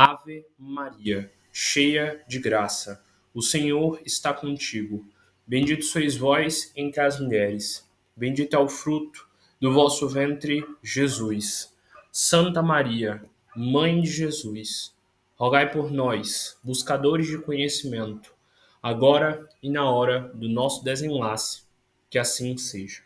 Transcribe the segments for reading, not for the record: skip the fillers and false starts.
Ave Maria, cheia de graça, o Senhor está contigo. Bendito sois vós entre as mulheres. Bendito é o fruto do vosso ventre, Jesus. Santa Maria, Mãe de Jesus, rogai por nós, buscadores de conhecimento, agora e na hora do nosso desenlace. Que assim seja.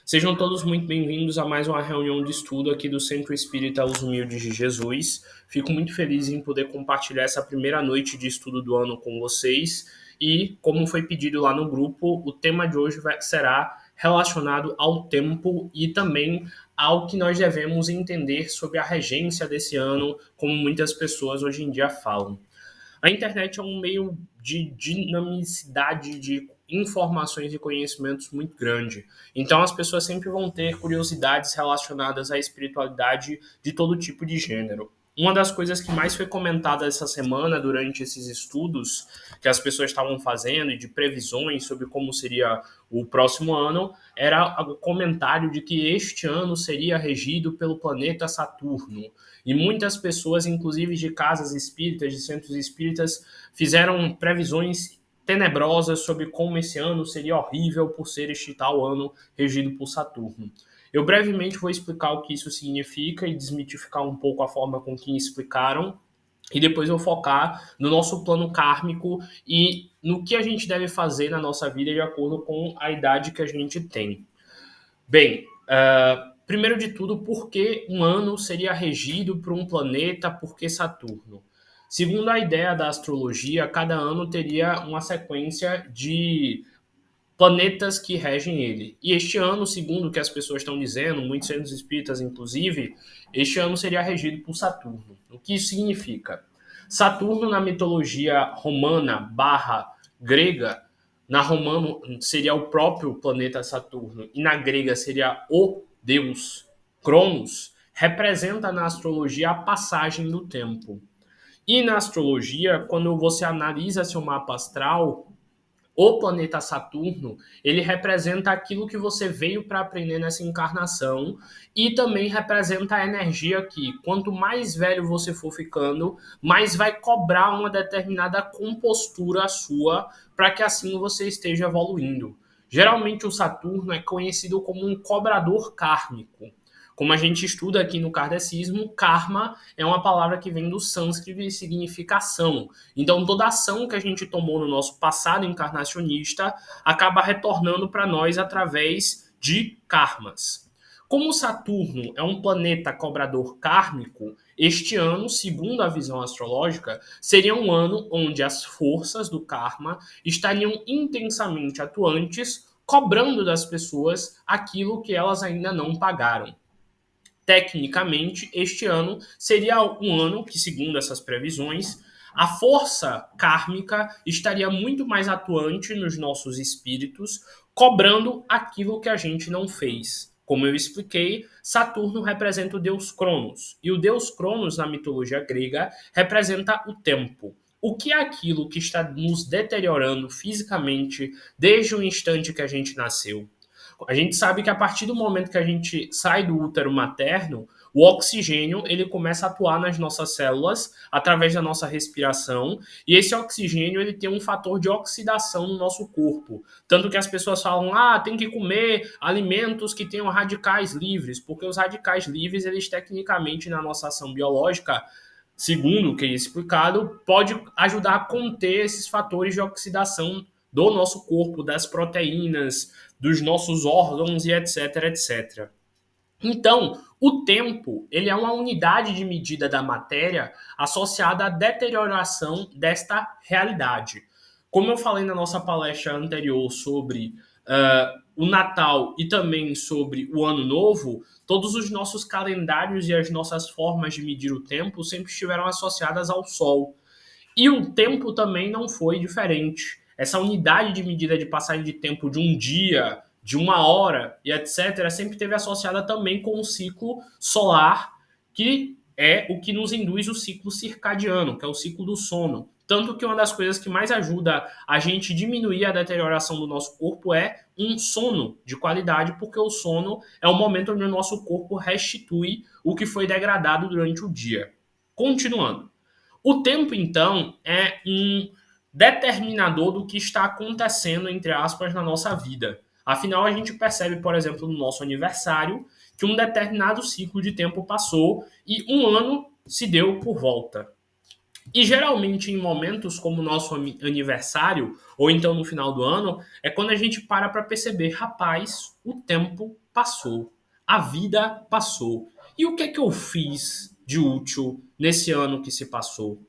Sejam todos muito bem-vindos a mais uma reunião de estudo aqui do Centro Espírita Os Humildes de Jesus. Fico muito feliz em poder compartilhar essa primeira noite de estudo do ano com vocês. E, como foi pedido lá no grupo, o tema de hoje será relacionado ao tempo e também ao que nós devemos entender sobre a regência desse ano, como muitas pessoas hoje em dia falam. A internet é um meio de dinamicidade de informações e conhecimentos muito grande. Então as pessoas sempre vão ter curiosidades relacionadas à espiritualidade de todo tipo de gênero. Uma das coisas que mais foi comentada essa semana durante esses estudos que as pessoas estavam fazendo e de previsões sobre como seria o próximo ano era o comentário de que este ano seria regido pelo planeta Saturno. E muitas pessoas, inclusive de casas espíritas, de centros espíritas, fizeram previsões tenebrosas sobre como esse ano seria horrível por ser este tal ano regido por Saturno. Eu brevemente vou explicar o que isso significa e desmitificar um pouco a forma com que explicaram, e depois eu focar no nosso plano kármico e no que a gente deve fazer na nossa vida de acordo com a idade que a gente tem. Bem, primeiro de tudo, por que um ano seria regido por um planeta, por que Saturno? Segundo a ideia da astrologia, cada ano teria uma sequência de planetas que regem ele. E este ano, segundo o que as pessoas estão dizendo, muitos centros espíritas inclusive, este ano seria regido por Saturno. O que isso significa? Saturno na mitologia romana barra grega, na romana seria o próprio planeta Saturno e na grega seria o deus Cronos, representa na astrologia a passagem do tempo. E na astrologia, quando você analisa seu mapa astral, o planeta Saturno, ele representa aquilo que você veio para aprender nessa encarnação e também representa a energia que, quanto mais velho você for ficando, mais vai cobrar uma determinada compostura sua para que assim você esteja evoluindo. Geralmente o Saturno é conhecido como um cobrador kármico. Como a gente estuda aqui no kardecismo, karma é uma palavra que vem do sânscrito e significa ação. Então, toda ação que a gente tomou no nosso passado encarnacionista acaba retornando para nós através de karmas. Como Saturno é um planeta cobrador kármico, este ano, segundo a visão astrológica, seria um ano onde as forças do karma estariam intensamente atuantes, cobrando das pessoas aquilo que elas ainda não pagaram. Tecnicamente, este ano seria um ano que, segundo essas previsões, a força kármica estaria muito mais atuante nos nossos espíritos, cobrando aquilo que a gente não fez. Como eu expliquei, Saturno representa o deus Cronos, e o deus Cronos, na mitologia grega, representa o tempo. O que é aquilo que está nos deteriorando fisicamente desde o instante que a gente nasceu? A gente sabe que a partir do momento que a gente sai do útero materno, o oxigênio ele começa a atuar nas nossas células através da nossa respiração, e esse oxigênio ele tem um fator de oxidação no nosso corpo. Tanto que as pessoas falam, tem que comer alimentos que tenham radicais livres, porque os radicais livres, eles tecnicamente na nossa ação biológica, segundo o que é explicado, pode ajudar a conter esses fatores de oxidação do nosso corpo, das proteínas, dos nossos órgãos e etc, etc. Então, o tempo ele é uma unidade de medida da matéria associada à deterioração desta realidade. Como eu falei na nossa palestra anterior sobre o Natal e também sobre o Ano Novo, todos os nossos calendários e as nossas formas de medir o tempo sempre estiveram associadas ao Sol. E o tempo também não foi diferente. Essa unidade de medida de passagem de tempo de um dia, de uma hora e etc., sempre esteve associada também com o ciclo solar, que é o que nos induz o ciclo circadiano, que é o ciclo do sono. Tanto que uma das coisas que mais ajuda a gente diminuir a deterioração do nosso corpo é um sono de qualidade, porque o sono é o momento onde o nosso corpo restitui o que foi degradado durante o dia. Continuando. O tempo, então, é um determinador do que está acontecendo, entre aspas, na nossa vida. Afinal, a gente percebe, por exemplo, no nosso aniversário, que um determinado ciclo de tempo passou e um ano se deu por volta. E geralmente em momentos como o nosso aniversário, ou então no final do ano, é quando a gente para perceber, rapaz, o tempo passou, a vida passou. E o que é que eu fiz de útil nesse ano que se passou?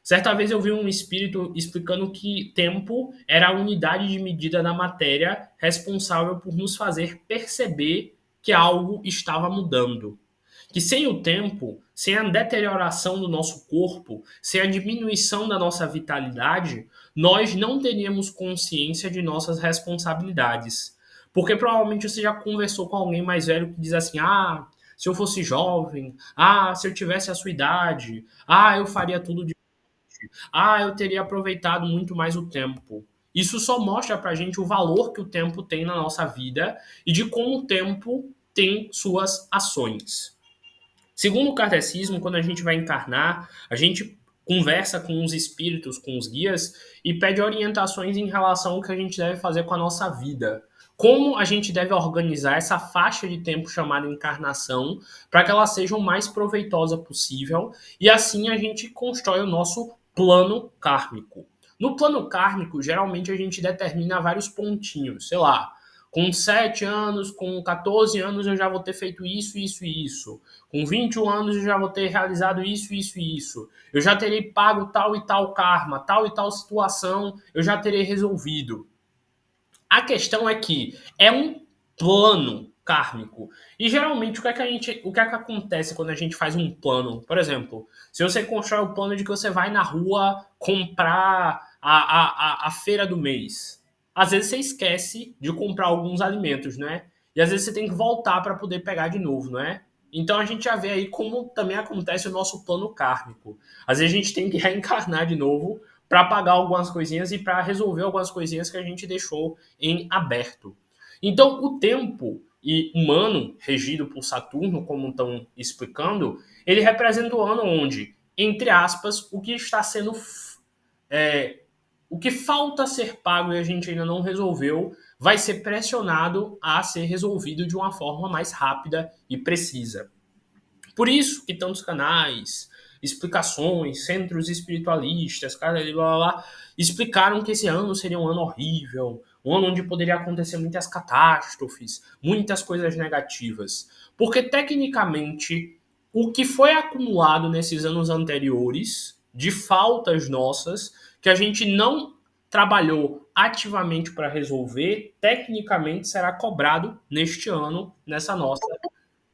Certa vez eu vi um espírito explicando que tempo era a unidade de medida da matéria responsável por nos fazer perceber que algo estava mudando. Que sem o tempo, sem a deterioração do nosso corpo, sem a diminuição da nossa vitalidade, nós não teríamos consciência de nossas responsabilidades. Porque provavelmente você já conversou com alguém mais velho que diz assim: ah, se eu fosse jovem, ah, se eu tivesse a sua idade, ah, eu faria tudo de. Ah, eu teria aproveitado muito mais o tempo. Isso só mostra pra gente o valor que o tempo tem na nossa vida e de como o tempo tem suas ações. Segundo o kardecismo, quando a gente vai encarnar, a gente conversa com os espíritos, com os guias e pede orientações em relação ao que a gente deve fazer com a nossa vida. Como a gente deve organizar essa faixa de tempo chamada encarnação para que ela seja o mais proveitosa possível e assim a gente constrói o nosso plano kármico. No plano kármico, geralmente a gente determina vários pontinhos, sei lá, com 7 anos, com 14 anos eu já vou ter feito isso, isso e isso. Com 21 anos eu já vou ter realizado isso, isso e isso. Eu já terei pago tal e tal karma, tal e tal situação, eu já terei resolvido. A questão é que é um plano kármico. E geralmente o que é que acontece quando a gente faz um plano? Por exemplo, se você constrói o plano de que você vai na rua comprar a feira do mês, às vezes você esquece de comprar alguns alimentos, né? E às vezes você tem que voltar para poder pegar de novo, não é? Então a gente já vê aí como também acontece o nosso plano kármico. Às vezes a gente tem que reencarnar de novo para pagar algumas coisinhas e para resolver algumas coisinhas que a gente deixou em aberto. Então, o tempo e humano, regido por Saturno, como estão explicando, ele representa o ano onde, entre aspas, o que está sendo. É, o que falta ser pago e a gente ainda não resolveu vai ser pressionado a ser resolvido de uma forma mais rápida e precisa. Por isso que tantos canais, explicações, centros espiritualistas, cara, blá, blá, blá, explicaram que esse ano seria um ano horrível, um ano onde poderia acontecer muitas catástrofes, muitas coisas negativas. Porque, tecnicamente, o que foi acumulado nesses anos anteriores, de faltas nossas, que a gente não trabalhou ativamente para resolver, tecnicamente será cobrado neste ano,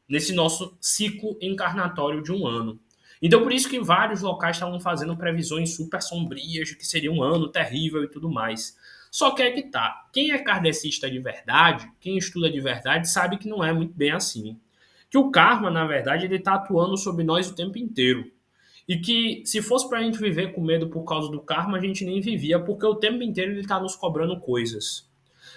nesse nosso ciclo encarnatório de um ano. Então, por isso que vários locais estavam fazendo previsões super sombrias de que seria um ano terrível e tudo mais. Só que é que tá. Quem é kardecista de verdade, quem estuda de verdade, sabe que não é muito bem assim. Que o karma, na verdade, ele está atuando sobre nós o tempo inteiro. E que se fosse para a gente viver com medo por causa do karma, a gente nem vivia, porque o tempo inteiro ele está nos cobrando coisas.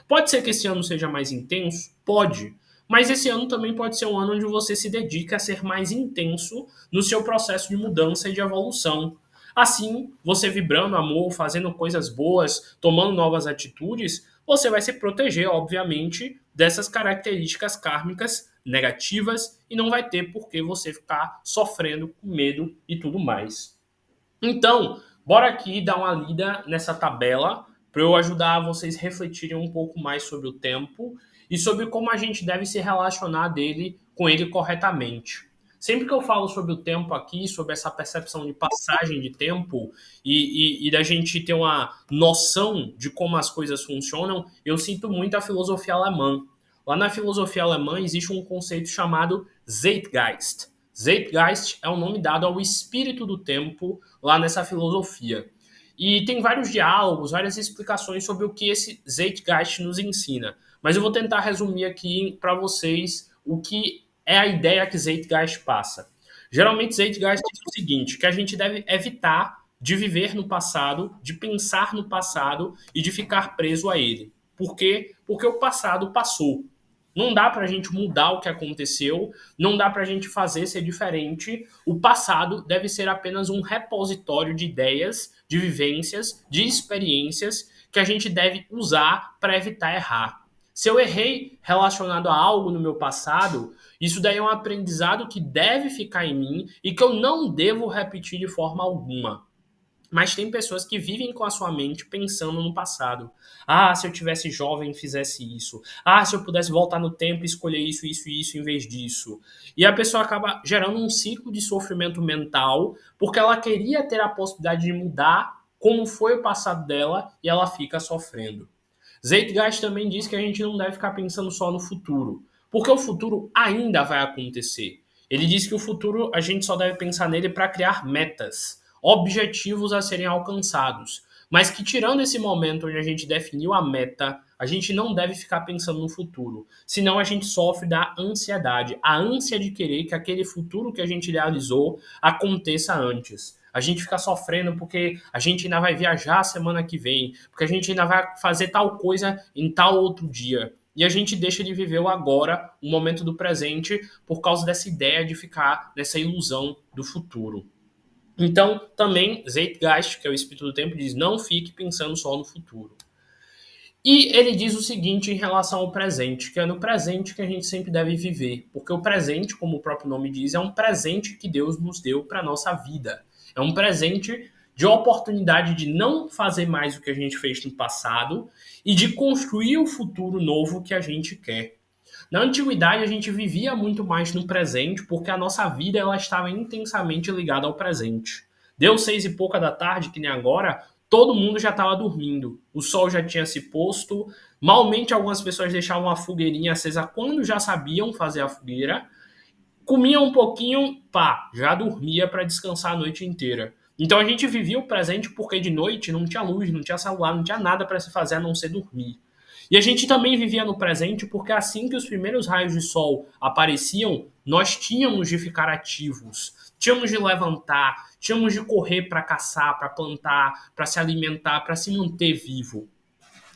Pode ser que esse ano seja mais intenso? Pode. Mas esse ano também pode ser um ano onde você se dedica a ser mais intenso no seu processo de mudança e de evolução. Assim, você vibrando amor, fazendo coisas boas, tomando novas atitudes, você vai se proteger, obviamente, dessas características kármicas negativas e não vai ter por que você ficar sofrendo com medo e tudo mais. Então, bora aqui dar uma lida nessa tabela para eu ajudar vocês a refletirem um pouco mais sobre o tempo e sobre como a gente deve se relacionar com ele corretamente. Sempre que eu falo sobre o tempo aqui, sobre essa percepção de passagem de tempo e da gente ter uma noção de como as coisas funcionam, eu sinto muito a filosofia alemã. Lá na filosofia alemã existe um conceito chamado Zeitgeist. Zeitgeist é o nome dado ao espírito do tempo lá nessa filosofia. E tem vários diálogos, várias explicações sobre o que esse Zeitgeist nos ensina. Mas eu vou tentar resumir aqui para vocês o que é a ideia que Zeitgeist passa. Geralmente, Zeitgeist diz o seguinte: que a gente deve evitar de viver no passado, de pensar no passado e de ficar preso a ele. Por quê? Porque o passado passou. Não dá para a gente mudar o que aconteceu, não dá para a gente fazer ser diferente. O passado deve ser apenas um repositório de ideias, de vivências, de experiências que a gente deve usar para evitar errar. Se eu errei relacionado a algo no meu passado, isso daí é um aprendizado que deve ficar em mim e que eu não devo repetir de forma alguma. Mas tem pessoas que vivem com a sua mente pensando no passado. Ah, se eu tivesse jovem e fizesse isso. Ah, se eu pudesse voltar no tempo e escolher isso, isso e isso em vez disso. E a pessoa acaba gerando um ciclo de sofrimento mental porque ela queria ter a possibilidade de mudar como foi o passado dela e ela fica sofrendo. Zeitgeist também diz que a gente não deve ficar pensando só no futuro, porque o futuro ainda vai acontecer. Ele diz que o futuro a gente só deve pensar nele para criar metas, objetivos a serem alcançados, mas que tirando esse momento onde a gente definiu a meta, a gente não deve ficar pensando no futuro, senão a gente sofre da ansiedade, a ânsia de querer que aquele futuro que a gente idealizou aconteça antes. A gente fica sofrendo porque a gente ainda vai viajar semana que vem, porque a gente ainda vai fazer tal coisa em tal outro dia. E a gente deixa de viver o agora, o momento do presente, por causa dessa ideia de ficar nessa ilusão do futuro. Então, também, Zeitgeist, que é o espírito do tempo, diz: não fique pensando só no futuro. E ele diz o seguinte em relação ao presente, que é no presente que a gente sempre deve viver, porque o presente, como o próprio nome diz, é um presente que Deus nos deu para a nossa vida. É um presente de oportunidade de não fazer mais o que a gente fez no passado e de construir o futuro novo que a gente quer. Na antiguidade, a gente vivia muito mais no presente, porque a nossa vida ela estava intensamente ligada ao presente. Deu 6 e pouca da tarde, que nem agora, todo mundo já estava dormindo. O sol já tinha se posto. Malmente algumas pessoas deixavam a fogueirinha acesa quando já sabiam fazer a fogueira. Comia um pouquinho, pá, já dormia para descansar a noite inteira. Então a gente vivia o presente porque de noite não tinha luz, não tinha celular, não tinha nada para se fazer a não ser dormir. E a gente também vivia no presente porque assim que os primeiros raios de sol apareciam, nós tínhamos de ficar ativos, tínhamos de levantar, tínhamos de correr para caçar, para plantar, para se alimentar, para se manter vivo.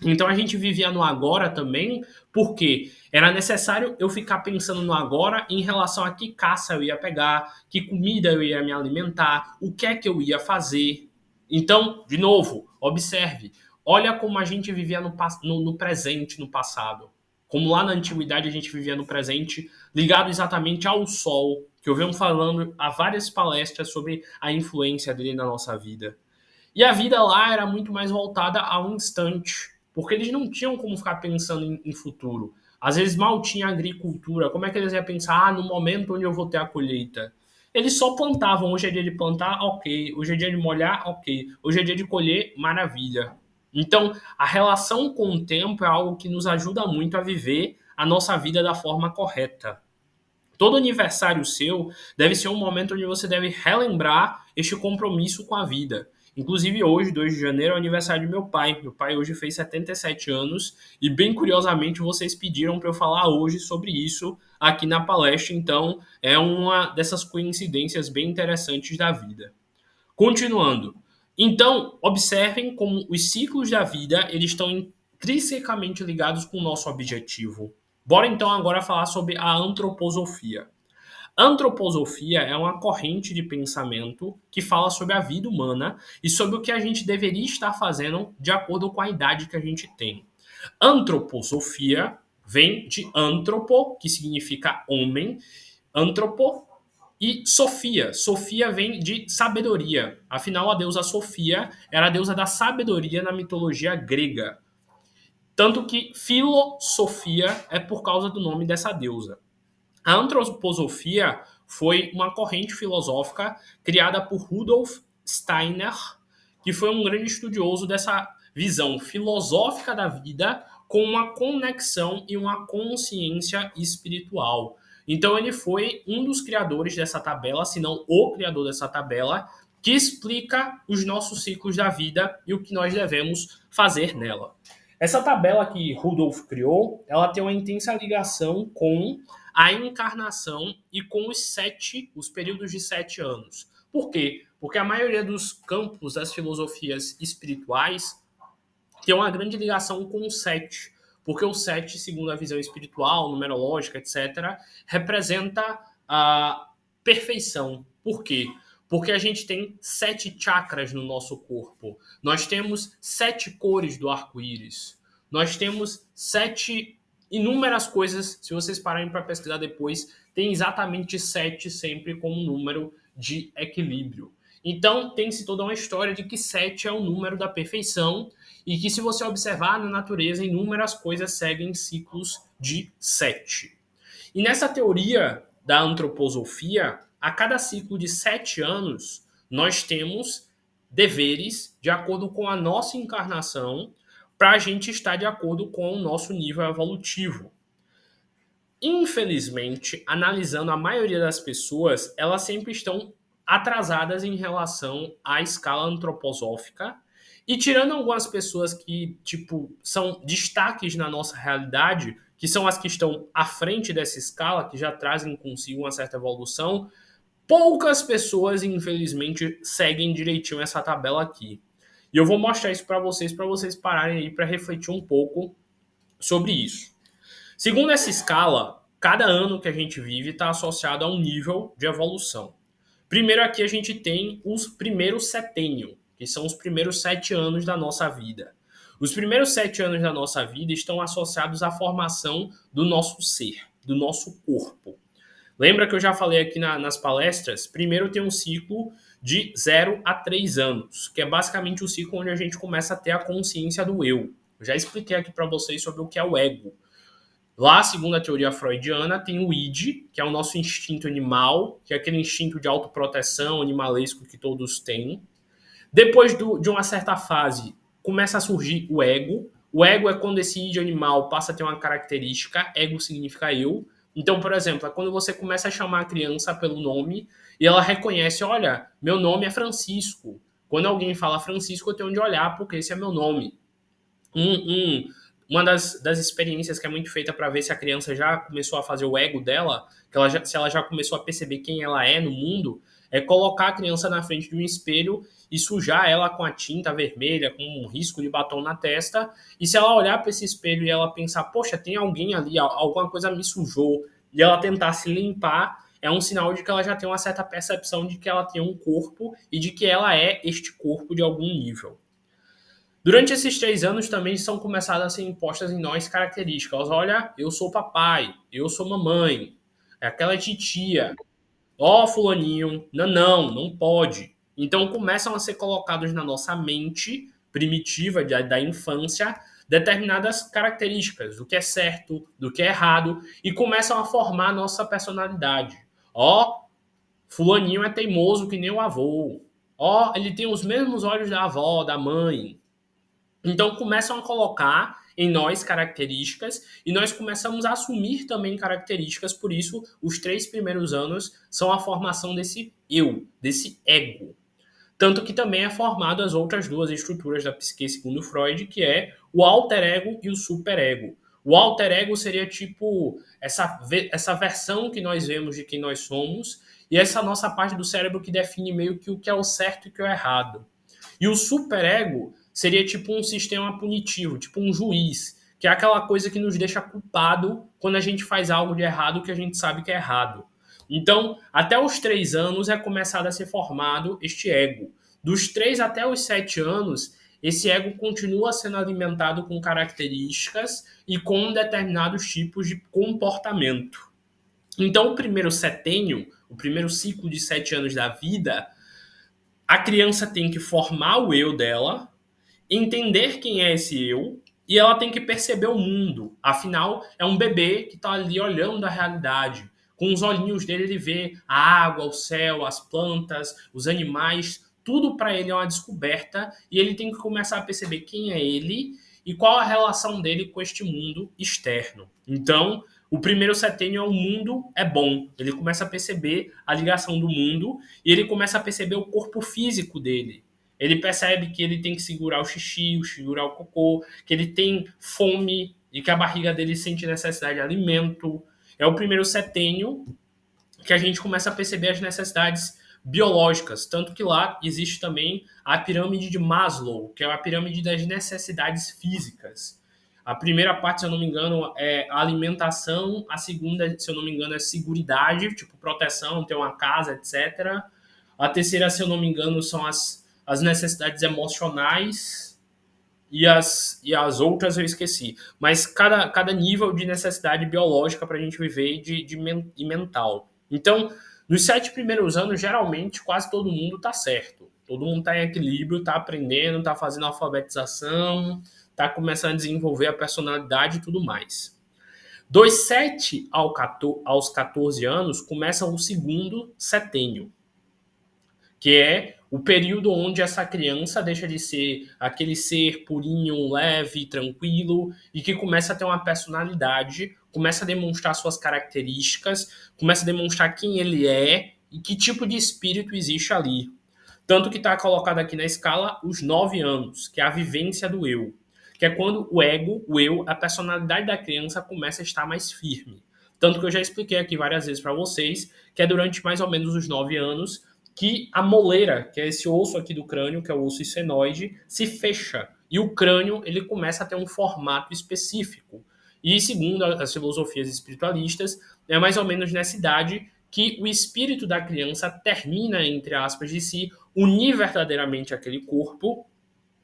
Então a gente vivia no agora também, porque era necessário eu ficar pensando no agora em relação a que caça eu ia pegar, que comida eu ia me alimentar, o que é que eu ia fazer. Então, de novo, observe, olha como a gente vivia no presente, no passado. Como lá na antiguidade a gente vivia no presente, ligado exatamente ao sol, que eu venho falando há várias palestras sobre a influência dele na nossa vida. E a vida lá era muito mais voltada ao instante, porque eles não tinham como ficar pensando em futuro. Às vezes mal tinha agricultura, como é que eles iam pensar, no momento onde eu vou ter a colheita? Eles só plantavam, hoje é dia de plantar, ok. Hoje é dia de molhar, ok. Hoje é dia de colher, maravilha. Então, a relação com o tempo é algo que nos ajuda muito a viver a nossa vida da forma correta. Todo aniversário seu deve ser um momento onde você deve relembrar este compromisso com a vida. Inclusive hoje, 2 de janeiro, é o aniversário do meu pai. Meu pai hoje fez 77 anos e bem curiosamente vocês pediram para eu falar hoje sobre isso aqui na palestra, então é uma dessas coincidências bem interessantes da vida. Continuando. Então, observem como os ciclos da vida, eles estão intrinsecamente ligados com o nosso objetivo. Bora então agora falar sobre a antroposofia. A antroposofia é uma corrente de pensamento que fala sobre a vida humana e sobre o que a gente deveria estar fazendo de acordo com a idade que a gente tem. Antroposofia vem de antropo, que significa homem, antropo e Sofia. Sofia vem de sabedoria. Afinal, a deusa Sofia era a deusa da sabedoria na mitologia grega. Tanto que filosofia é por causa do nome dessa deusa. A antroposofia foi uma corrente filosófica criada por Rudolf Steiner, que foi um grande estudioso dessa visão filosófica da vida com uma conexão e uma consciência espiritual. Então ele foi um dos criadores dessa tabela, se não o criador dessa tabela, que explica os nossos ciclos da vida e o que nós devemos fazer nela. Essa tabela que Rudolf criou, ela tem uma intensa ligação com a encarnação e com os períodos de 7 anos. Por quê? Porque a maioria dos campos das filosofias espirituais tem uma grande ligação com o 7. Porque o 7, segundo a visão espiritual, numerológica, etc., representa a perfeição. Por quê? Porque a gente tem 7 chakras no nosso corpo. Nós temos 7 cores do arco-íris. Nós temos 7 inúmeras coisas. Se vocês pararem para pesquisar depois, tem exatamente 7 sempre como número de equilíbrio. Então, tem-se toda uma história de que 7 é o número da perfeição e que, se você observar na natureza, inúmeras coisas seguem ciclos de 7. E nessa teoria da antroposofia, a cada ciclo de 7 anos, nós temos deveres de acordo com a nossa encarnação para a gente estar de acordo com o nosso nível evolutivo. Infelizmente, analisando a maioria das pessoas, elas sempre estão atrasadas em relação à escala antroposófica. E tirando algumas pessoas que, tipo, são destaques na nossa realidade, que são as que estão à frente dessa escala, que já trazem consigo uma certa evolução, poucas pessoas, infelizmente, seguem direitinho essa tabela aqui. E eu vou mostrar isso para vocês pararem aí para refletir um pouco sobre isso. Segundo essa escala, cada ano que a gente vive está associado a um nível de evolução. Primeiro aqui a gente tem os primeiros setênio, que são os primeiros 7 anos da nossa vida. Os primeiros 7 anos da nossa vida estão associados à formação do nosso ser, do nosso corpo. Lembra que eu já falei aqui nas palestras? Primeiro tem um ciclo de 0 a 3 anos, que é basicamente o ciclo onde a gente começa a ter a consciência do eu. Eu já expliquei aqui para vocês sobre o que é o ego. Lá, segundo a teoria freudiana, tem o id, que é o nosso instinto animal, que é aquele instinto de autoproteção animalesco que todos têm. Depois de uma certa fase, começa a surgir o ego. O ego é quando esse id animal passa a ter uma característica, ego significa eu. Então, por exemplo, é quando você começa a chamar a criança pelo nome e ela reconhece, olha, meu nome é Francisco. Quando alguém fala Francisco, eu tenho onde olhar porque esse é meu nome. Uma das experiências que é muito feita para ver se a criança já começou a fazer o ego dela, se ela já começou a perceber quem ela é no mundo, é colocar a criança na frente de um espelho e sujar ela com a tinta vermelha, com um risco de batom na testa, e se ela olhar para esse espelho e ela pensar, poxa, tem alguém ali, alguma coisa me sujou, e ela tentar se limpar, é um sinal de que ela já tem uma certa percepção de que ela tem um corpo e de que ela é este corpo de algum nível. Durante esses 3 anos também são começadas a ser impostas em nós características. Olha, eu sou papai, eu sou mamãe, é aquela titia. Ó, fulaninho, não pode. Então começam a ser colocados na nossa mente primitiva da infância determinadas características do que é certo, do que é errado e começam a formar a nossa personalidade. Ó, fulaninho é teimoso que nem o avô. Ó, ele tem os mesmos olhos da avó, da mãe. Então começam a colocar em nós características e nós começamos a assumir também características, por isso os 3 primeiros anos são a formação desse eu, desse ego. Tanto que também é formado as outras 2 estruturas da psique segundo Freud, que é o alter ego e o superego. O alter ego seria tipo essa versão que nós vemos de quem nós somos e essa nossa parte do cérebro que define meio que o que é o certo e o que é o errado. E o superego seria tipo um sistema punitivo, tipo um juiz, que é aquela coisa que nos deixa culpado quando a gente faz algo de errado que a gente sabe que é errado. Então, até os 3 anos é começado a ser formado este ego. Dos 3 até os 7 anos, esse ego continua sendo alimentado com características e com determinados tipos de comportamento. Então, o primeiro setênio, o primeiro ciclo de 7 anos da vida, a criança tem que formar o eu dela, entender quem é esse eu, e ela tem que perceber o mundo. Afinal, é um bebê que está ali olhando a realidade. Com os olhinhos dele, ele vê a água, o céu, as plantas, os animais. Tudo para ele é uma descoberta e ele tem que começar a perceber quem é ele e qual a relação dele com este mundo externo. Então, o primeiro setênio é o mundo é bom. Ele começa a perceber a ligação do mundo e ele começa a perceber o corpo físico dele. Ele percebe que ele tem que segurar o xixi, segurar o cocô, que ele tem fome e que a barriga dele sente necessidade de alimento. É o primeiro setênio que a gente começa a perceber as necessidades biológicas, tanto que lá existe também a pirâmide de Maslow, que é a pirâmide das necessidades físicas. A primeira parte, se eu não me engano, é a alimentação, a segunda, se eu não me engano, é seguridade, tipo proteção, ter uma casa, etc. A terceira, se eu não me engano, são as necessidades emocionais e as outras eu esqueci. Mas cada nível de necessidade biológica para a gente viver e mental. Então, nos 7 primeiros anos, geralmente, quase todo mundo está certo. Todo mundo está em equilíbrio, está aprendendo, está fazendo alfabetização, está começando a desenvolver a personalidade e tudo mais. Dos 7 aos 14 anos, começa o segundo setênio, que é o período onde essa criança deixa de ser aquele ser purinho, leve, tranquilo, e que começa a ter uma personalidade, começa a demonstrar suas características, começa a demonstrar quem ele é e que tipo de espírito existe ali. Tanto que está colocado aqui na escala os 9 anos, que é a vivência do eu, que é quando o ego, o eu, a personalidade da criança começa a estar mais firme. Tanto que eu já expliquei aqui várias vezes para vocês que é durante mais ou menos os 9 anos que a moleira, que é esse osso aqui do crânio, que é o osso senoide, se fecha. E o crânio ele começa a ter um formato específico. E segundo as filosofias espiritualistas, é mais ou menos nessa idade que o espírito da criança termina, entre aspas, de se unir verdadeiramente àquele corpo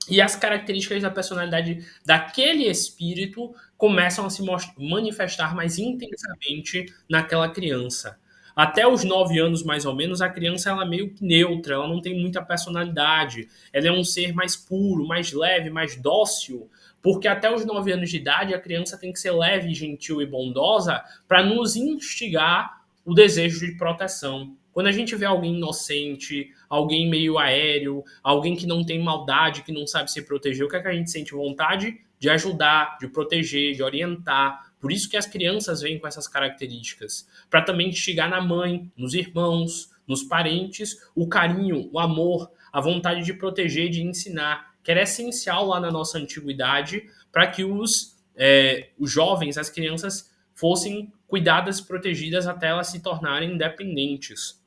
e as características da personalidade daquele espírito começam a se manifestar mais intensamente naquela criança. Até os 9 anos, mais ou menos, a criança ela é meio que neutra, ela não tem muita personalidade. Ela é um ser mais puro, mais leve, mais dócil, porque até os 9 anos de idade a criança tem que ser leve, gentil e bondosa para nos instigar o desejo de proteção. Quando a gente vê alguém inocente, alguém meio aéreo, alguém que não tem maldade, que não sabe se proteger, o que é que a gente sente vontade? De ajudar, de proteger, de orientar. Por isso que as crianças vêm com essas características. Para também chegar na mãe, nos irmãos, nos parentes, o carinho, o amor, a vontade de proteger, de ensinar, que era essencial lá na nossa antiguidade para que os jovens, as crianças, fossem cuidadas e protegidas até elas se tornarem independentes.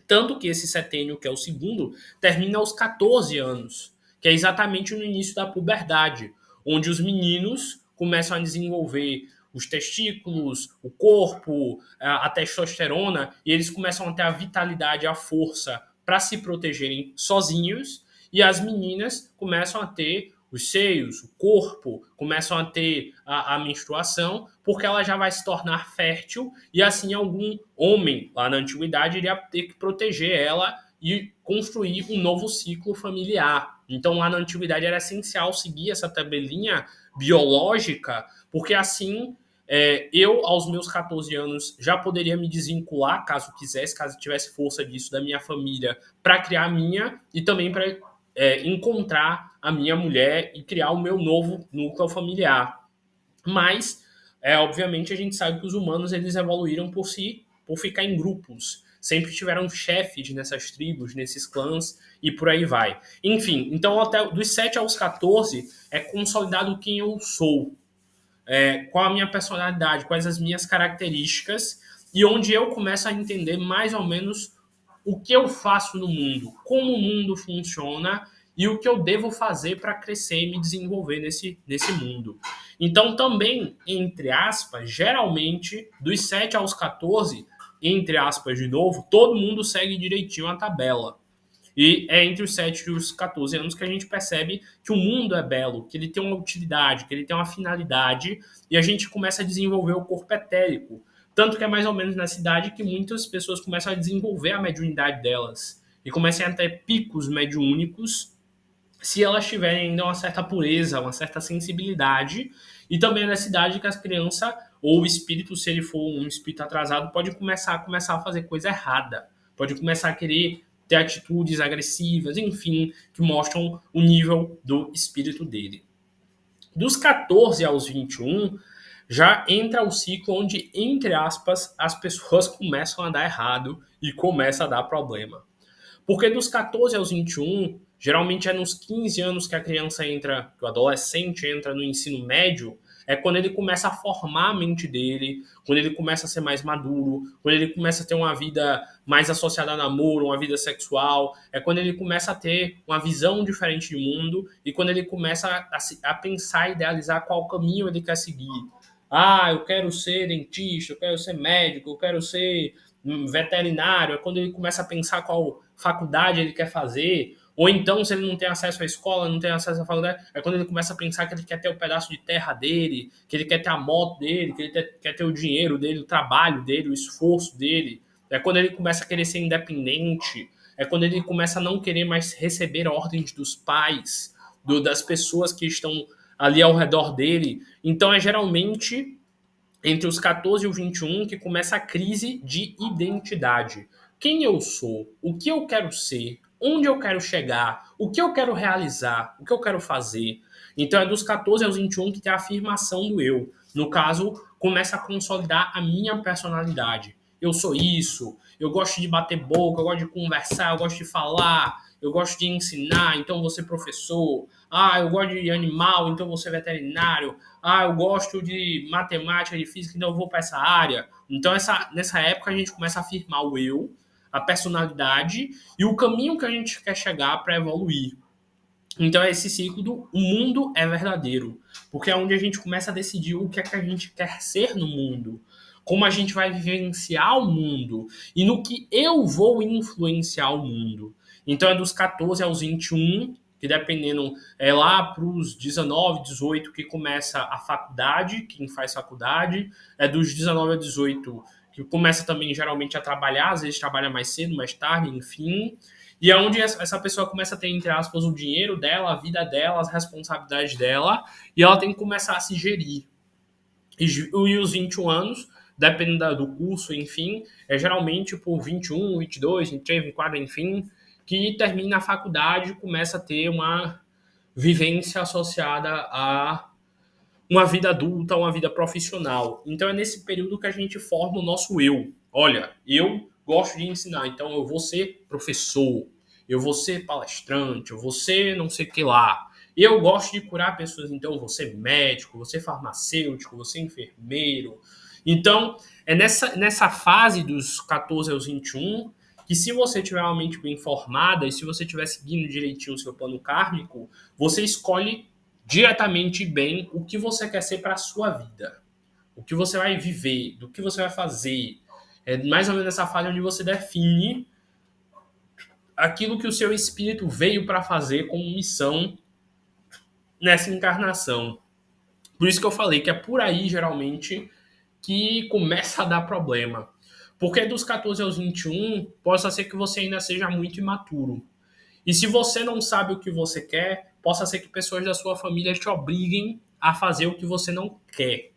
Tanto que esse setênio, que é o segundo, termina aos 14 anos, que é exatamente no início da puberdade, onde os meninos começam a desenvolver os testículos, o corpo, a testosterona, e eles começam a ter a vitalidade, a força para se protegerem sozinhos, e as meninas começam a ter os seios, o corpo, começam a ter a menstruação, porque ela já vai se tornar fértil e assim algum homem lá na antiguidade iria ter que proteger ela e construir um novo ciclo familiar. Então lá na antiguidade era essencial seguir essa tabelinha biológica, porque assim eu, aos meus 14 anos, já poderia me desvincular, caso quisesse, caso tivesse força disso, da minha família, para criar a minha e também para encontrar a minha mulher e criar o meu novo núcleo familiar. Mas, obviamente, a gente sabe que os humanos eles evoluíram por ficar em grupos. Sempre tiveram chefes nessas tribos, nesses clãs e por aí vai. Enfim, então até dos 7 aos 14 é consolidado quem eu sou, qual a minha personalidade, quais as minhas características e onde eu começo a entender mais ou menos o que eu faço no mundo, como o mundo funciona e o que eu devo fazer para crescer e me desenvolver nesse mundo. Então, também, entre aspas, geralmente, dos 7 aos 14, entre aspas de novo, todo mundo segue direitinho a tabela. E é entre os 7 e os 14 anos que a gente percebe que o mundo é belo, que ele tem uma utilidade, que ele tem uma finalidade, e a gente começa a desenvolver o corpo etérico. Tanto que é mais ou menos nessa idade que muitas pessoas começam a desenvolver a mediunidade delas e começam a ter picos mediúnicos se elas tiverem ainda uma certa pureza, uma certa sensibilidade. E também é nessa idade que as crianças, ou o espírito, se ele for um espírito atrasado, pode começar a fazer coisa errada. Pode começar a querer ter atitudes agressivas, enfim, que mostram o nível do espírito dele. Dos 14 aos 21, já entra o ciclo onde, entre aspas, as pessoas começam a dar errado e começa a dar problema. Porque dos 14 aos 21, geralmente é nos 15 anos que a criança entra, que o adolescente entra no ensino médio, é quando ele começa a formar a mente dele, quando ele começa a ser mais maduro, quando ele começa a ter uma vida mais associada a namoro, uma vida sexual, é quando ele começa a ter uma visão diferente de mundo e quando ele começa a pensar e idealizar qual caminho ele quer seguir. Ah, eu quero ser dentista, eu quero ser médico, eu quero ser veterinário. É quando ele começa a pensar qual faculdade ele quer fazer. Ou então, se ele não tem acesso à escola, não tem acesso à faculdade, é quando ele começa a pensar que ele quer ter o pedaço de terra dele, que ele quer ter a moto dele, que ele quer ter o dinheiro dele, o trabalho dele, o esforço dele. É quando ele começa a querer ser independente. É quando ele começa a não querer mais receber ordens dos pais, das pessoas que estão ali ao redor dele. Então, é geralmente entre os 14 e o 21 que começa a crise de identidade. Quem eu sou? O que eu quero ser? Onde eu quero chegar? O que eu quero realizar? O que eu quero fazer? Então é dos 14 aos 21 que tem a afirmação do eu. No caso, começa a consolidar a minha personalidade. Eu sou isso, eu gosto de bater boca, eu gosto de conversar, eu gosto de falar, eu gosto de ensinar, então vou ser professor. Ah, eu gosto de animal, então vou ser veterinário. Ah, eu gosto de matemática, de física, então eu vou para essa área. Então, nessa época, a gente começa a afirmar o eu, a personalidade e o caminho que a gente quer chegar para evoluir. Então, é esse ciclo do o mundo é verdadeiro, porque é onde a gente começa a decidir o que é que a gente quer ser no mundo, como a gente vai vivenciar o mundo e no que eu vou influenciar o mundo. Então, é dos 14 aos 21, que dependendo, é lá para os 19, 18 que começa a faculdade, quem faz faculdade, é dos 19 a 18 que começa também geralmente a trabalhar, às vezes trabalha mais cedo, mais tarde, enfim. E é onde essa pessoa começa a ter, entre aspas, o dinheiro dela, a vida dela, as responsabilidades dela, e ela tem que começar a se gerir. E os 21 anos, dependendo do curso, enfim, é geralmente por 21, 22, 23, 24, enfim, que termina a faculdade e começa a ter uma vivência associada a uma vida adulta, uma vida profissional. Então é nesse período que a gente forma o nosso eu. Olha, eu gosto de ensinar, então eu vou ser professor, eu vou ser palestrante, eu vou ser não sei o que lá. Eu gosto de curar pessoas, então eu vou ser médico, vou ser farmacêutico, vou ser enfermeiro. Então, é nessa fase dos 14 aos 21 que se você tiver uma mente bem formada e se você estiver seguindo direitinho o seu plano kármico, você escolhe diretamente bem o que você quer ser para a sua vida, o que você vai viver, do que você vai fazer. É mais ou menos essa fase onde você define aquilo que o seu espírito veio para fazer como missão nessa encarnação. Por isso que eu falei que é por aí, geralmente, que começa a dar problema. Porque dos 14 aos 21, possa ser que você ainda seja muito imaturo. E se você não sabe o que você quer, possa ser que pessoas da sua família te obriguem a fazer o que você não quer.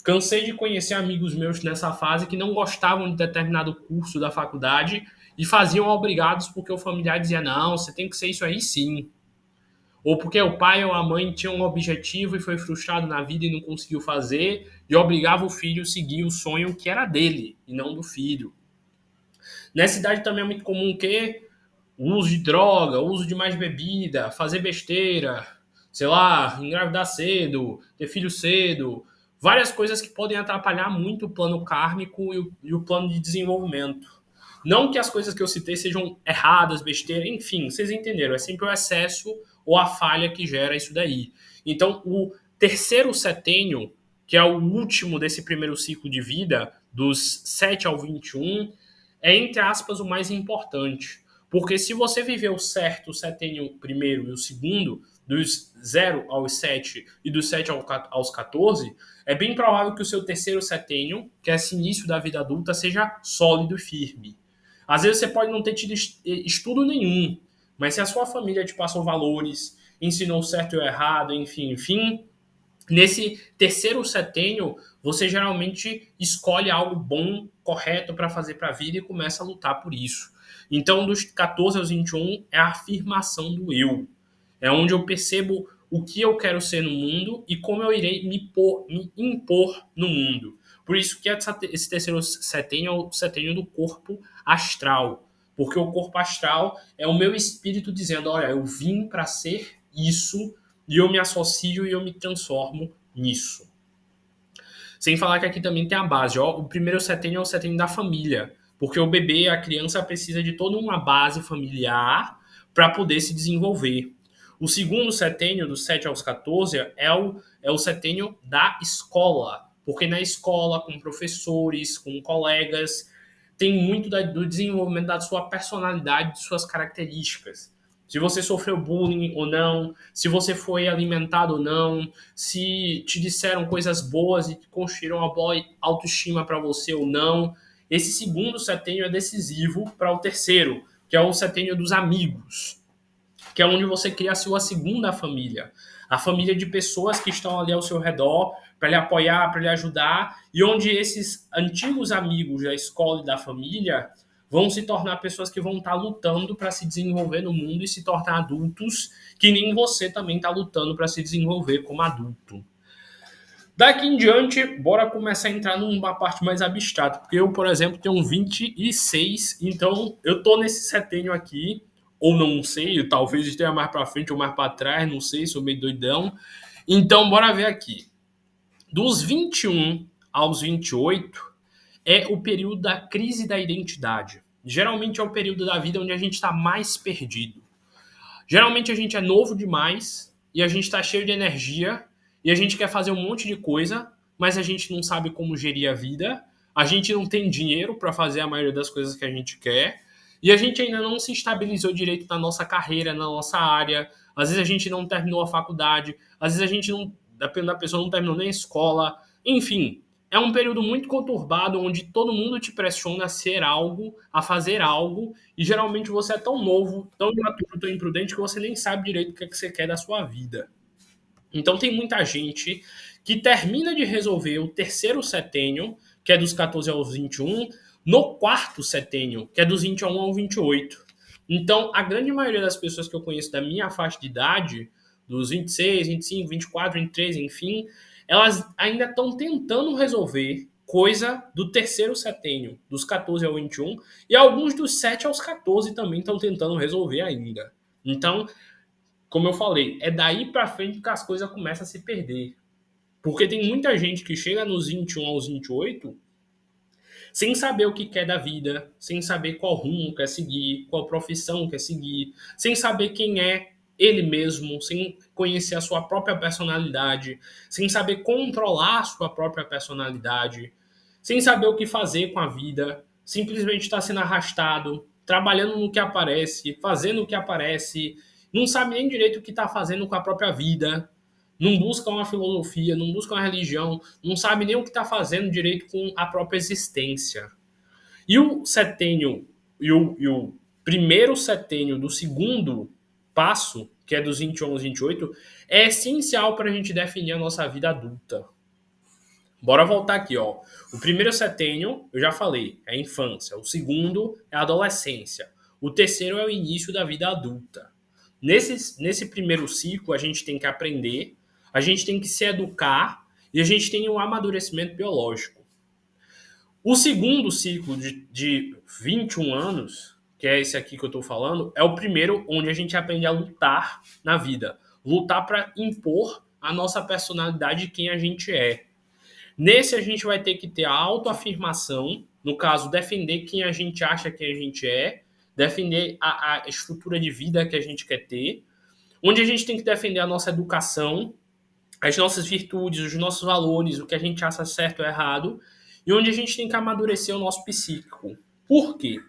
Cansei de conhecer amigos meus nessa fase que não gostavam de determinado curso da faculdade e faziam obrigados porque o familiar dizia: não, você tem que ser isso aí sim. Ou porque o pai ou a mãe tinham um objetivo e foi frustrado na vida e não conseguiu fazer, e obrigava o filho a seguir o sonho que era dele e não do filho. Nessa idade também é muito comum que o uso de droga, o uso de mais bebida, fazer besteira, sei lá, engravidar cedo, ter filho cedo, várias coisas que podem atrapalhar muito o plano kármico e o plano de desenvolvimento. Não que as coisas que eu citei sejam erradas, besteira, enfim, vocês entenderam, é sempre o excesso ou a falha que gera isso daí. Então, o terceiro setênio, que é o último desse primeiro ciclo de vida, dos 7 ao 21, é, entre aspas, o mais importante. Porque se você viveu certo o setênio primeiro e o segundo, dos 0 aos 7 e dos 7 aos 14, é bem provável que o seu terceiro setênio, que é esse início da vida adulta, seja sólido e firme. Às vezes você pode não ter tido estudo nenhum, mas se a sua família te passou valores, ensinou certo e o errado, enfim, nesse terceiro setênio, você geralmente escolhe algo bom, correto para fazer para a vida e começa a lutar por isso. Então, dos 14 aos 21 é a afirmação do eu. É onde eu percebo o que eu quero ser no mundo e como eu irei me impor no mundo. Por isso que esse terceiro setênio é o setênio do corpo astral. Porque o corpo astral é o meu espírito dizendo: olha, eu vim para ser isso, e eu me associo e eu me transformo nisso. Sem falar que aqui também tem a base, ó, o primeiro setênio é o setênio da família, porque o bebê, a criança precisa de toda uma base familiar para poder se desenvolver. O segundo setênio, dos 7 aos 14, é o setênio da escola, porque na escola, com professores, com colegas, tem muito do desenvolvimento da sua personalidade, de suas características. Se você sofreu bullying ou não, se você foi alimentado ou não, se te disseram coisas boas e construíram uma boa autoestima para você ou não. Esse segundo setênio é decisivo para o terceiro, que é o setênio dos amigos, que é onde você cria a sua segunda família. A família de pessoas que estão ali ao seu redor para lhe apoiar, para lhe ajudar, e onde esses antigos amigos da escola e da família vão se tornar pessoas que vão estar lutando para se desenvolver no mundo e se tornar adultos, que nem você também está lutando para se desenvolver como adulto. Daqui em diante, bora começar a entrar numa parte mais abstrata, porque eu, por exemplo, tenho 26, então eu tô nesse setênio aqui, ou não sei, talvez esteja mais para frente ou mais para trás, não sei, sou meio doidão. Então, bora ver aqui. Dos 21 aos 28 é o período da crise da identidade. Geralmente é o período da vida onde a gente está mais perdido. Geralmente a gente é novo demais e a gente está cheio de energia e a gente quer fazer um monte de coisa, mas a gente não sabe como gerir a vida, a gente não tem dinheiro para fazer a maioria das coisas que a gente quer e a gente ainda não se estabilizou direito na nossa carreira, na nossa área. Às vezes a gente não terminou a faculdade, às vezes a gente não, dependendo da pessoa, não terminou nem a escola. Enfim, é um período muito conturbado onde todo mundo te pressiona a ser algo, a fazer algo, e geralmente você é tão novo, tão imaturo, tão imprudente que você nem sabe direito o que, é que você quer da sua vida. Então tem muita gente que termina de resolver o terceiro setênio, que é dos 14 aos 21, no quarto setênio, que é dos 21 ao 28. Então, a grande maioria das pessoas que eu conheço da minha faixa de idade, dos 26, 25, 24, 23, enfim, elas ainda estão tentando resolver coisa do terceiro setênio, dos 14 ao 21, e alguns dos 7 aos 14 também estão tentando resolver ainda. Então, como eu falei, é daí para frente que as coisas começam a se perder. Porque tem muita gente que chega nos 21 aos 28 sem saber o que quer da vida, sem saber qual rumo quer seguir, qual profissão quer seguir, sem saber quem é ele mesmo, sem conhecer a sua própria personalidade, sem saber controlar a sua própria personalidade, sem saber o que fazer com a vida, simplesmente está sendo arrastado, trabalhando no que aparece, fazendo o que aparece, não sabe nem direito o que está fazendo com a própria vida, não busca uma filosofia, não busca uma religião, não sabe nem o que está fazendo direito com a própria existência. E o setênio, e o primeiro setênio do segundo passo, que é dos 21 aos 28, é essencial para a gente definir a nossa vida adulta. Bora voltar aqui, ó. O primeiro setênio, eu já falei, é a infância. O segundo é a adolescência. O terceiro é o início da vida adulta. Nesse primeiro ciclo, a gente tem que aprender, a gente tem que se educar e a gente tem um amadurecimento biológico. O segundo ciclo de 21 anos, que é esse aqui que eu estou falando, é o primeiro onde a gente aprende a lutar na vida. Lutar para impor a nossa personalidade de quem a gente é. Nesse a gente vai ter que ter a autoafirmação, no caso, defender quem a gente acha que a gente é, defender a estrutura de vida que a gente quer ter, onde a gente tem que defender a nossa educação, as nossas virtudes, os nossos valores, o que a gente acha certo ou errado, e onde a gente tem que amadurecer o nosso psíquico. Por quê?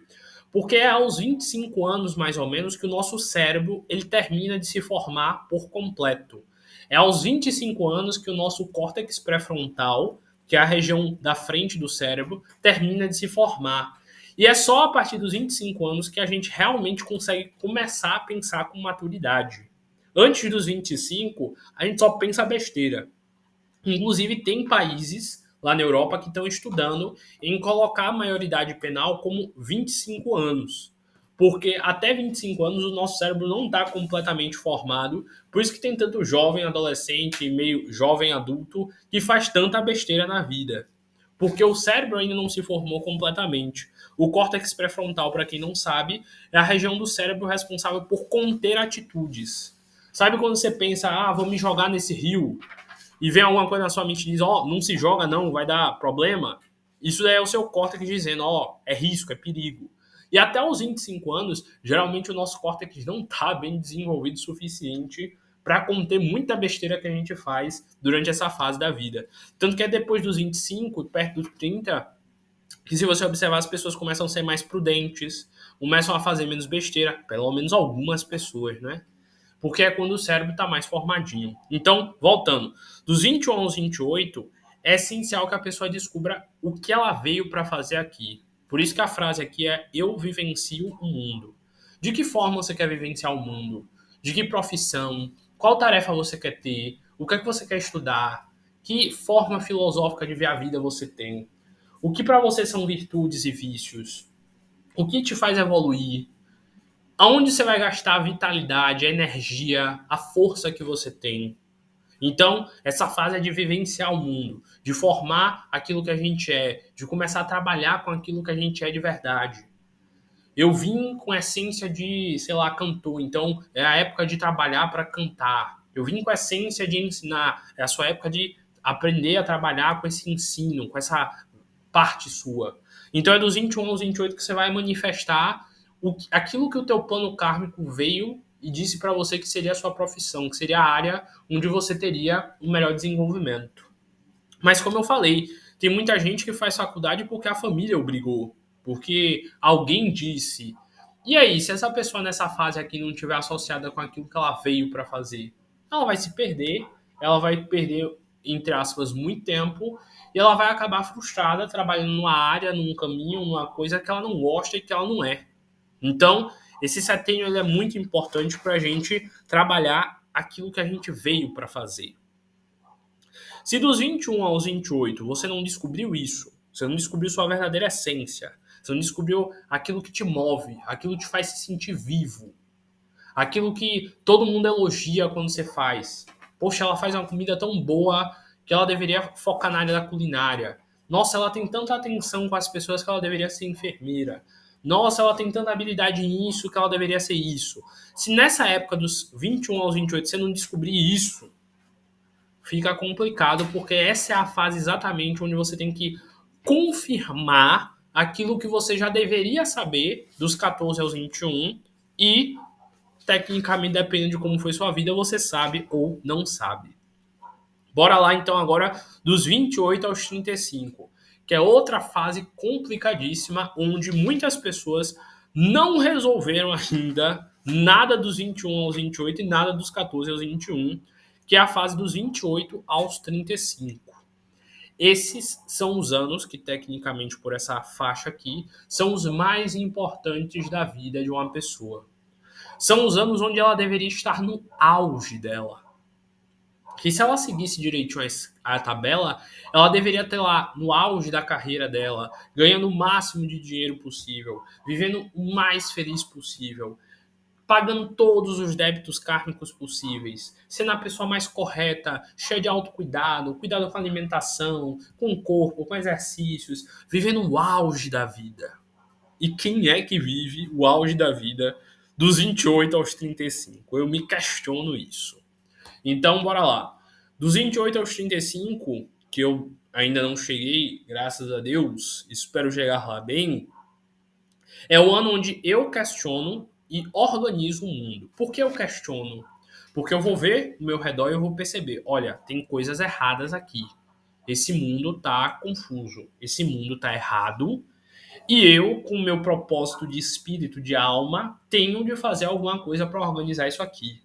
Porque é aos 25 anos, mais ou menos, que o nosso cérebro ele termina de se formar por completo. É aos 25 anos que o nosso córtex pré-frontal, que é a região da frente do cérebro, termina de se formar. E é só a partir dos 25 anos que a gente realmente consegue começar a pensar com maturidade. Antes dos 25, a gente só pensa besteira. Inclusive, tem países lá na Europa que estão estudando em colocar a maioridade penal como 25 anos. Porque até 25 anos o nosso cérebro não está completamente formado, por isso que tem tanto jovem adolescente, meio jovem adulto, que faz tanta besteira na vida. Porque o cérebro ainda não se formou completamente. O córtex pré-frontal, para quem não sabe, é a região do cérebro responsável por conter atitudes. Sabe quando você pensa, vou me jogar nesse rio? e vem alguma coisa na sua mente e diz, não se joga não, vai dar problema, isso é o seu córtex dizendo, é risco, é perigo. E até os 25 anos, geralmente o nosso córtex não está bem desenvolvido o suficiente para conter muita besteira que a gente faz durante essa fase da vida. Tanto que é depois dos 25, perto dos 30, que se você observar, as pessoas começam a ser mais prudentes, começam a fazer menos besteira, pelo menos algumas pessoas, né? Porque é quando o cérebro está mais formadinho. Então, voltando, dos 21 aos 28, é essencial que a pessoa descubra o que ela veio para fazer aqui. Por isso que a frase aqui é eu vivencio o mundo. De que forma você quer vivenciar o mundo? De que profissão? Qual tarefa você quer ter? O que é que você quer estudar? Que forma filosófica de ver a vida você tem? O que para você são virtudes e vícios? O que te faz evoluir? Aonde você vai gastar a vitalidade, a energia, a força que você tem? Então, essa fase é de vivenciar o mundo, de formar aquilo que a gente é, de começar a trabalhar com aquilo que a gente é de verdade. Eu vim com a essência de, sei lá, cantor, então é a época de trabalhar para cantar. Eu vim com a essência de ensinar, é a sua época de aprender a trabalhar com esse ensino, com essa parte sua. Então é dos 21 aos 28 que você vai manifestar aquilo que o teu plano kármico veio e disse para você que seria a sua profissão, que seria a área onde você teria um melhor desenvolvimento. Mas como eu falei, tem muita gente que faz faculdade porque a família obrigou, porque alguém disse. E aí, se essa pessoa nessa fase aqui não estiver associada com aquilo que ela veio para fazer, ela vai se perder, ela vai perder, entre aspas, muito tempo, e ela vai acabar frustrada trabalhando numa área, num caminho, numa coisa que ela não gosta e que ela não é. Então, esse setênio ele é muito importante para a gente trabalhar aquilo que a gente veio para fazer. Se dos 21 aos 28 você não descobriu isso, você não descobriu sua verdadeira essência, você não descobriu aquilo que te move, aquilo que te faz se sentir vivo, aquilo que todo mundo elogia quando você faz. Poxa, ela faz uma comida tão boa que ela deveria focar na área da culinária. Nossa, ela tem tanta atenção com as pessoas que ela deveria ser enfermeira. Nossa, ela tem tanta habilidade nisso que ela deveria ser isso. Se nessa época dos 21 aos 28 você não descobrir isso, fica complicado, porque essa é a fase exatamente onde você tem que confirmar aquilo que você já deveria saber dos 14 aos 21 e, tecnicamente, dependendo de como foi sua vida, você sabe ou não sabe. Bora lá, então, agora dos 28 aos 35, que é outra fase complicadíssima, onde muitas pessoas não resolveram ainda nada dos 21 aos 28 e nada dos 14 aos 21, que é a fase dos 28 aos 35. Esses são os anos que, tecnicamente, por essa faixa aqui, são os mais importantes da vida de uma pessoa. São os anos onde ela deveria estar no auge dela. Que se ela seguisse direitinho a tabela, ela deveria ter lá no auge da carreira dela, ganhando o máximo de dinheiro possível, vivendo o mais feliz possível, pagando todos os débitos kármicos possíveis, sendo a pessoa mais correta, cheia de autocuidado, cuidado com a alimentação, com o corpo, com exercícios, vivendo o auge da vida. E quem é que vive o auge da vida dos 28 aos 35? Eu me questiono isso. Então, bora lá. Dos 28 aos 35, que eu ainda não cheguei, graças a Deus, espero chegar lá bem, é o ano onde eu questiono e organizo o mundo. Por que eu questiono? Porque eu vou ver o meu redor e eu vou perceber, olha, tem coisas erradas aqui. Esse mundo tá confuso, esse mundo tá errado, e eu, com o meu propósito de espírito, de alma, tenho de fazer alguma coisa para organizar isso aqui.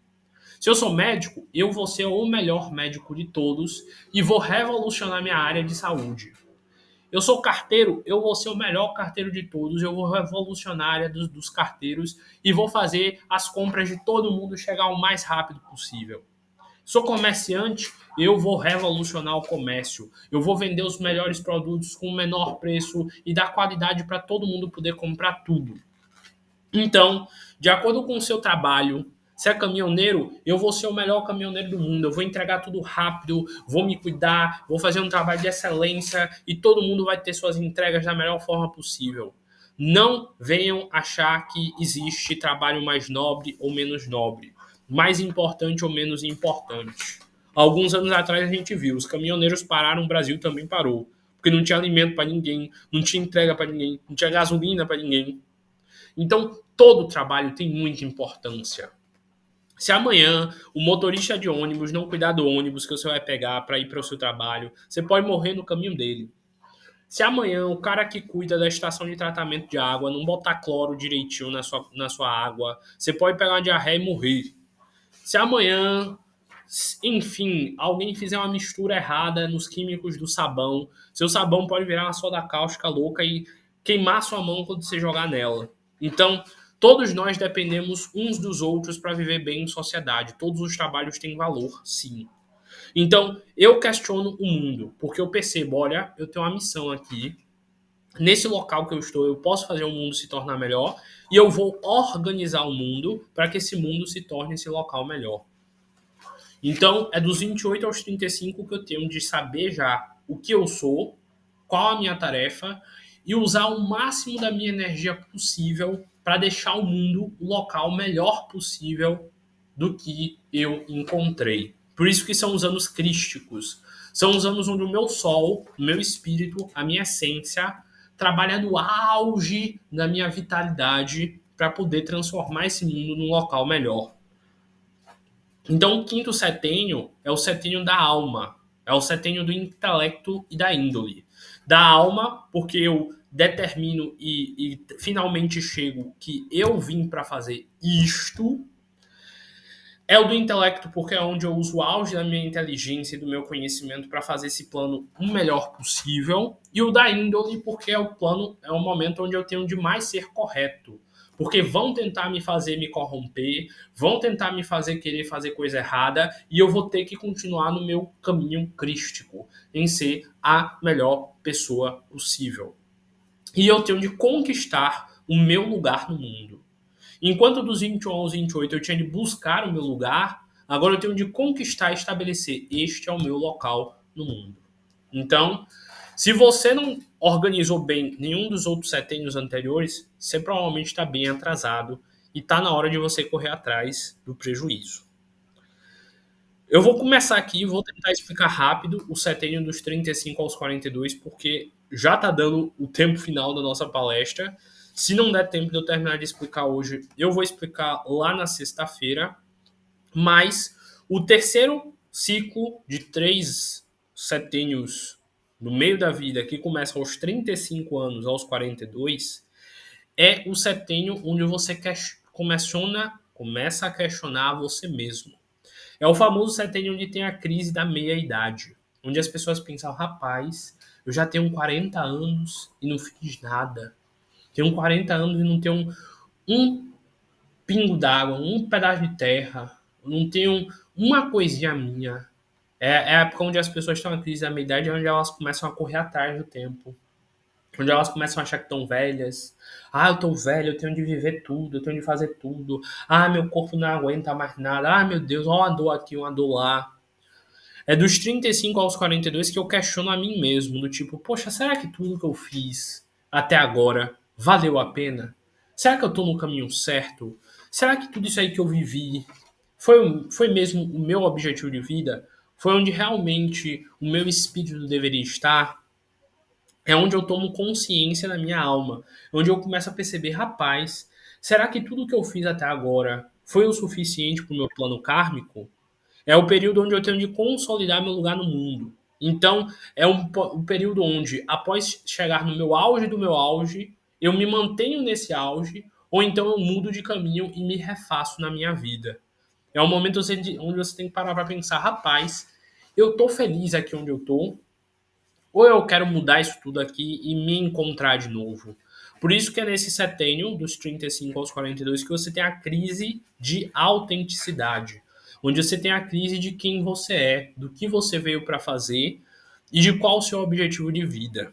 Se eu sou médico, eu vou ser o melhor médico de todos e vou revolucionar minha área de saúde. Eu sou carteiro, eu vou ser o melhor carteiro de todos, eu vou revolucionar a área dos carteiros e vou fazer as compras de todo mundo chegar o mais rápido possível. Sou comerciante, eu vou revolucionar o comércio. Eu vou vender os melhores produtos com o menor preço e dar qualidade para todo mundo poder comprar tudo. Então, de acordo com o seu trabalho, se é caminhoneiro, eu vou ser o melhor caminhoneiro do mundo. Eu vou entregar tudo rápido, vou me cuidar, vou fazer um trabalho de excelência e todo mundo vai ter suas entregas da melhor forma possível. Não venham achar que existe trabalho mais nobre ou menos nobre, mais importante ou menos importante. Alguns anos atrás a gente viu, os caminhoneiros pararam, o Brasil também parou. Porque não tinha alimento para ninguém, não tinha entrega para ninguém, não tinha gasolina para ninguém. Então, todo trabalho tem muita importância. Se amanhã o motorista de ônibus não cuidar do ônibus que você vai pegar para ir para o seu trabalho, você pode morrer no caminho dele. Se amanhã o cara que cuida da estação de tratamento de água não botar cloro direitinho na sua água, você pode pegar uma diarreia e morrer. Se amanhã, enfim, alguém fizer uma mistura errada nos químicos do sabão, seu sabão pode virar uma soda cáustica louca e queimar sua mão quando você jogar nela. Então, todos nós dependemos uns dos outros para viver bem em sociedade. Todos os trabalhos têm valor, sim. Então, eu questiono o mundo, porque eu percebo, olha, eu tenho uma missão aqui. Nesse local que eu estou, eu posso fazer o mundo se tornar melhor e eu vou organizar o mundo para que esse mundo se torne esse local melhor. Então, é dos 28 aos 35 que eu tenho de saber já o que eu sou, qual a minha tarefa e usar o máximo da minha energia possível para deixar o mundo o local melhor possível do que eu encontrei. Por isso que são os anos crísticos. São os anos onde o meu sol, o meu espírito, a minha essência trabalha no auge da minha vitalidade para poder transformar esse mundo num local melhor. Então, o quinto setênio é o setênio da alma, é o setênio do intelecto e da índole. Da alma, porque eu determino e finalmente chego que eu vim para fazer isto. É o do intelecto, porque é onde eu uso o auge da minha inteligência e do meu conhecimento para fazer esse plano o melhor possível. E o da índole, porque é o momento onde eu tenho de mais ser correto. Porque vão tentar me fazer me corromper, vão tentar me fazer querer fazer coisa errada, e eu vou ter que continuar no meu caminho crístico, em ser a melhor pessoa possível. E eu tenho de conquistar o meu lugar no mundo. Enquanto dos 21 aos 28 eu tinha de buscar o meu lugar, agora eu tenho de conquistar e estabelecer: este é o meu local no mundo. Então, se você não organizou bem nenhum dos outros setênios anteriores, você provavelmente está bem atrasado e está na hora de você correr atrás do prejuízo. Eu vou começar aqui, vou tentar explicar rápido o setênio dos 35 aos 42, porque já está dando o tempo final da nossa palestra. Se não der tempo de eu terminar de explicar hoje, eu vou explicar lá na sexta-feira. Mas o terceiro ciclo de 3 setênios no meio da vida, que começa aos 35 anos aos 42, é o setênio onde você começa a questionar você mesmo. É o famoso setênio onde tem a crise da meia-idade, onde as pessoas pensam: rapaz, eu já tenho 40 anos e não fiz nada. Tenho 40 anos e não tenho um pingo d'água, um pedaço de terra, não tenho uma coisinha minha. É a época onde as pessoas estão na crise da meia-idade, onde elas começam a correr atrás do tempo. Onde elas começam a achar que estão velhas. Ah, eu tô velho, eu tenho de viver tudo, eu tenho de fazer tudo. Ah, meu corpo não aguenta mais nada. Ah, meu Deus, ó uma dor aqui, uma dor lá. É dos 35 aos 42 que eu questiono a mim mesmo, do tipo, poxa, será que tudo que eu fiz até agora valeu a pena? Será que eu tô no caminho certo? Será que tudo isso aí que eu vivi foi mesmo o meu objetivo de vida? Foi onde realmente o meu espírito deveria estar? É onde eu tomo consciência na minha alma, onde eu começo a perceber: rapaz, será que tudo que eu fiz até agora foi o suficiente para o meu plano kármico? É o período onde eu tenho de consolidar meu lugar no mundo. Então, é um período onde, após chegar no meu auge do meu auge, eu me mantenho nesse auge, ou então eu mudo de caminho e me refaço na minha vida. É um momento onde você tem que parar para pensar: rapaz, eu tô feliz aqui onde eu tô, ou eu quero mudar isso tudo aqui e me encontrar de novo. Por isso que é nesse setênio, dos 35 aos 42, que você tem a crise de autenticidade, onde você tem a crise de quem você é, do que você veio para fazer e de qual o seu objetivo de vida.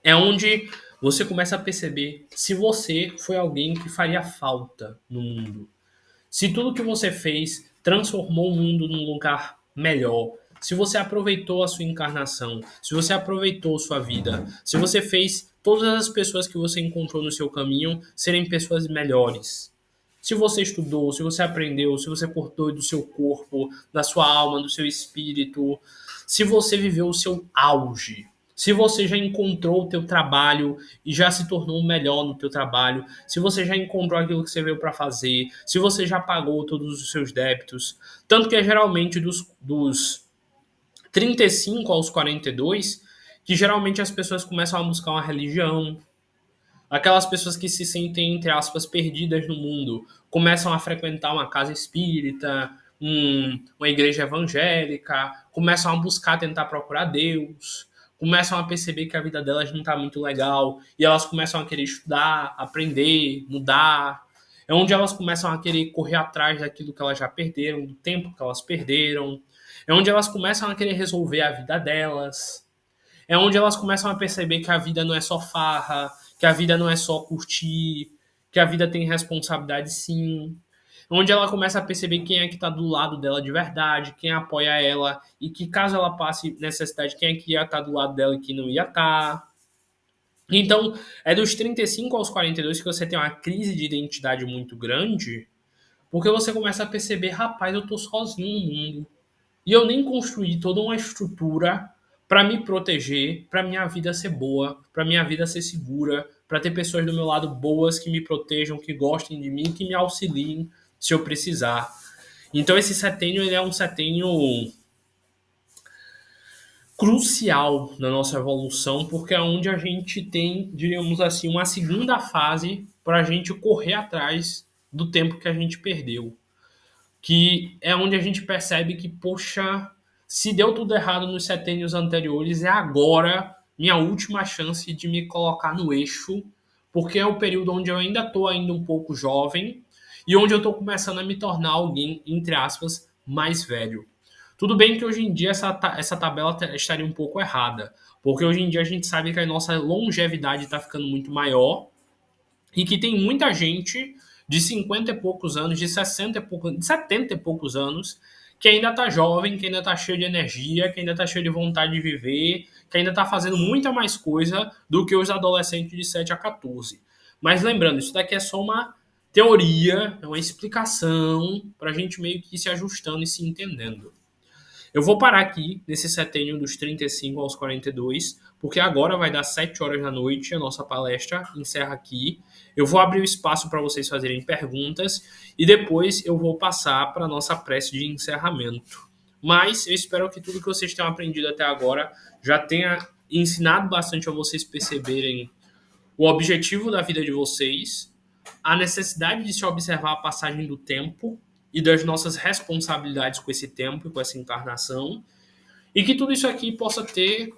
É onde você começa a perceber se você foi alguém que faria falta no mundo. Se tudo que você fez transformou o mundo num lugar melhor, se você aproveitou a sua encarnação, se você aproveitou sua vida, se você fez todas as pessoas que você encontrou no seu caminho serem pessoas melhores, Se você estudou, se você aprendeu, se você cortou do seu corpo, da sua alma, do seu espírito, se você viveu o seu auge, se você já encontrou o teu trabalho e já se tornou melhor no teu trabalho, se você já encontrou aquilo que você veio para fazer, se você já pagou todos os seus débitos, tanto que é geralmente dos 35 aos 42 que geralmente as pessoas começam a buscar uma religião. Aquelas pessoas que se sentem, entre aspas, perdidas no mundo, começam a frequentar uma casa espírita, uma igreja evangélica, começam a buscar tentar procurar Deus, começam a perceber que a vida delas não está muito legal, e elas começam a querer estudar, aprender, mudar. É onde elas começam a querer correr atrás daquilo que elas já perderam, do tempo que elas perderam. É onde elas começam a querer resolver a vida delas. É onde elas começam a perceber que a vida não é só farra, que a vida não é só curtir, que a vida tem responsabilidade sim. Onde ela começa a perceber quem é que está do lado dela de verdade, quem apoia ela, e que caso ela passe necessidade, quem é que ia estar do lado dela e quem não ia estar. Então, é dos 35 aos 42 que você tem uma crise de identidade muito grande, porque você começa a perceber, rapaz, eu tô sozinho no mundo. E eu nem construí toda uma estrutura para me proteger, para minha vida ser boa, para minha vida ser segura, para ter pessoas do meu lado boas que me protejam, que gostem de mim, que me auxiliem se eu precisar. Então esse setênio ele é um setênio crucial na nossa evolução, porque é onde a gente tem, diríamos assim, uma segunda fase para a gente correr atrás do tempo que a gente perdeu, que é onde a gente percebe que, poxa, se deu tudo errado nos setênios anteriores, é agora minha última chance de me colocar no eixo, porque é o período onde eu ainda estou ainda um pouco jovem e onde eu estou começando a me tornar alguém, entre aspas, mais velho. Tudo bem que hoje em dia essa tabela estaria um pouco errada, porque hoje em dia a gente sabe que a nossa longevidade está ficando muito maior e que tem muita gente de 50 e poucos anos, de 60 e poucos, de 70 e poucos anos, que ainda tá jovem, que ainda tá cheio de energia, que ainda tá cheio de vontade de viver, que ainda tá fazendo muita mais coisa do que os adolescentes de 7 a 14. Mas lembrando, isso daqui é só uma teoria, é uma explicação para a gente meio que ir se ajustando e se entendendo. Eu vou parar aqui nesse setênio dos 35 aos 42, porque agora vai dar 7 horas da noite, a nossa palestra encerra aqui. Eu vou abrir o espaço para vocês fazerem perguntas e depois eu vou passar para a nossa prece de encerramento. Mas eu espero que tudo que vocês tenham aprendido até agora já tenha ensinado bastante a vocês perceberem o objetivo da vida de vocês, a necessidade de se observar a passagem do tempo e das nossas responsabilidades com esse tempo e com essa encarnação, e que tudo isso aqui possa ter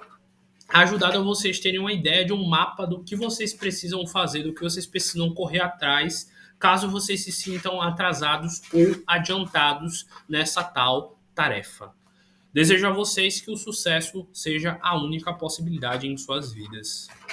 ajudado a vocês terem uma ideia de um mapa do que vocês precisam fazer, do que vocês precisam correr atrás, caso vocês se sintam atrasados ou adiantados nessa tal tarefa. Desejo a vocês que o sucesso seja a única possibilidade em suas vidas.